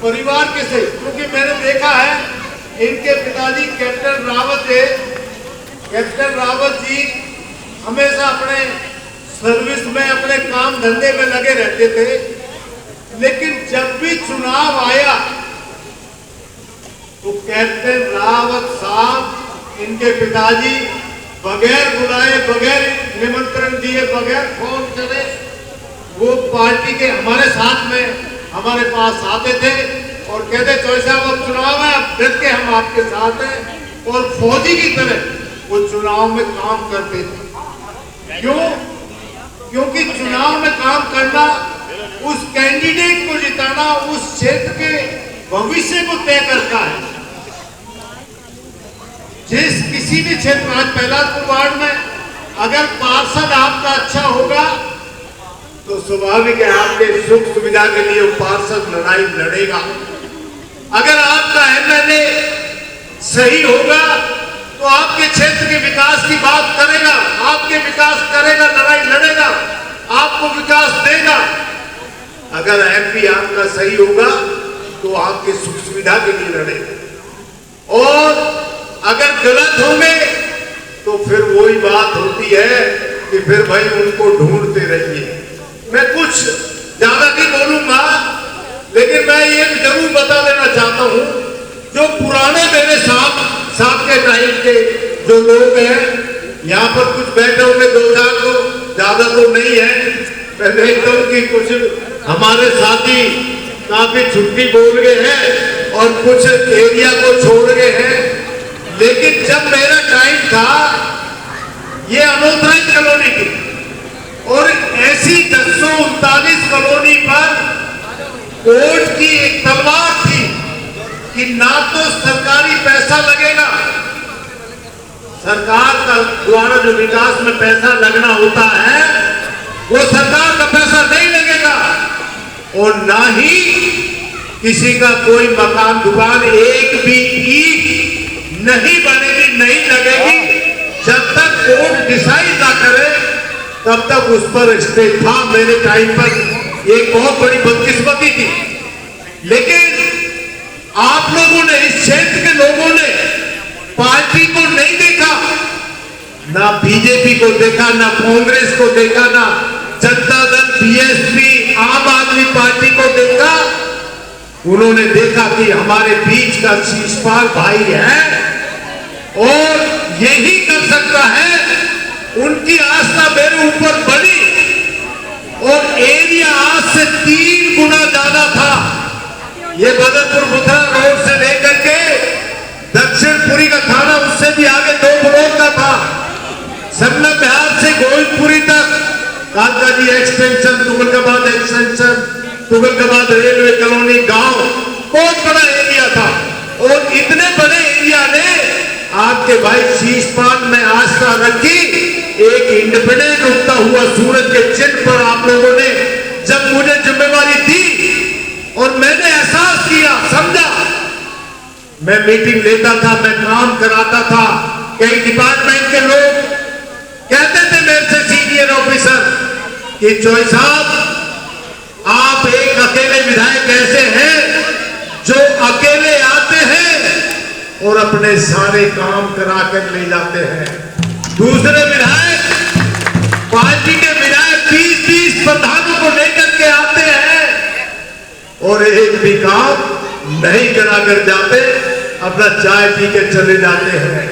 परिवार के से, क्योंकि मैंने देखा है इनके पिताजी कैप्टन रावत है। कैप्टन रावत जी हमेशा अपने सर्विस में, अपने काम धंधे में लगे रहते थे, लेकिन जब भी चुनाव आया तो कैप्टन रावत साहब, इनके पिताजी बगैर बुलाए, बगैर निमंत्रण दिए, बगैर फोन करे वो पार्टी के हमारे साथ में हमारे पास आते थे और कहते चौधरी साहब अब चुनाव है, अब डट के हम आपके साथ हैं, और फौजी की तरह वो चुनाव में काम करते थे। क्यों? क्योंकि चुनाव में काम करना, उस कैंडिडेट को जिताना उस क्षेत्र के भविष्य को तय करता है। जिस किसी भी क्षेत्र, आज पहलादपुर वार्ड में अगर पार्षद आपका अच्छा होगा तो स्वाभाविक है आपके सुख सुविधा के लिए पार्षद लड़ाई लड़ेगा। अगर आपका एमएलए सही होगा तो आपके क्षेत्र के विकास की बात करेगा, आपके विकास करेगा, लड़ाई लड़ेगा, आपको विकास देगा। अगर एमपी आपका सही होगा तो आपके सुख सुविधा के लिए लड़ेगा, और अगर गलत होंगे तो फिर वही बात होती है कि फिर भाई उनको ढूंढते रहिए। मैं कुछ ज्यादा नहीं बोलूंगा, लेकिन मैं ये जरूर बता देना चाहता हूं, जो पुराने मेरे साथ के टाइम के जो लोग हैं, यहाँ पर कुछ बैठे होंगे 2-4 को, ज्यादा तो नहीं है। मैं देखता हूँ कि कुछ हमारे साथी काफी छुट्टी बोल गए हैं और कुछ एरिया को छोड़ गए हैं, लेकिन जब मेरा टाइम था ये अनऑथराइज्ड कॉलोनी थी, और ऐसी 139 कॉलोनी पर कोर्ट की एक तलवार थी कि ना तो सरकारी पैसा लगेगा, सरकार का द्वारा जो विकास में पैसा लगना होता है वो सरकार का पैसा नहीं लगेगा, और ना ही किसी का कोई मकान, दुकान, एक भी ईंट नहीं बनेगी, नहीं लगेगी, जब तक कोर्ट डिसाइड ना करे तब तक उस पर स्टे था। मेरे टाइम पर एक बहुत बड़ी बदकिस्मती थी, लेकिन आप लोगों ने, इस क्षेत्र के लोगों ने पार्टी को नहीं देखा, ना बीजेपी को देखा, ना कांग्रेस को देखा, ना जनता दल, बीएसपी, आम आदमी पार्टी को देखा। उन्होंने देखा कि हमारे बीच का शीशपाल भाई है और यही कर सकता है। उनकी आस्था मेरे ऊपर बनी, और एरिया आज से 3 गुना ज्यादा था। ये बदरपुर मुथरा रोड से लेकर के दक्षिणपुरी का थाना, उससे भी आगे 2 ब्लॉक का था। संगम बिहार से गोविंदपुरी तक कालका ji extension, Tughlakabad extension, Tughlakabad railway colony, गांव, बहुत बड़ा एरिया था। और इतने बड़े एरिया ने आपके भाई शीशपाल में आस्था रखी। एक इंडिपेंडेंट उगता हुआ सूरज के चिन्ह पर आप लोगों ने जब मुझे जिम्मेवारी दी और मैंने एहसास किया, समझा, मैं मीटिंग लेता था, मैं काम कराता था। कई डिपार्टमेंट के लोग कहते थे मेरे से, सीनियर ऑफिसर, कि चौधरी साहब आप एक अकेले विधायक ऐसे हैं जो अकेले आते हैं और अपने सारे काम करा कर ले जाते हैं। दूसरे विधायक, पार्टी के विधायक 20-20 प्रधानों को लेकर के आते हैं और एक भी काम नहीं करा कर जाते, अपना चाय पी के चले जाते हैं।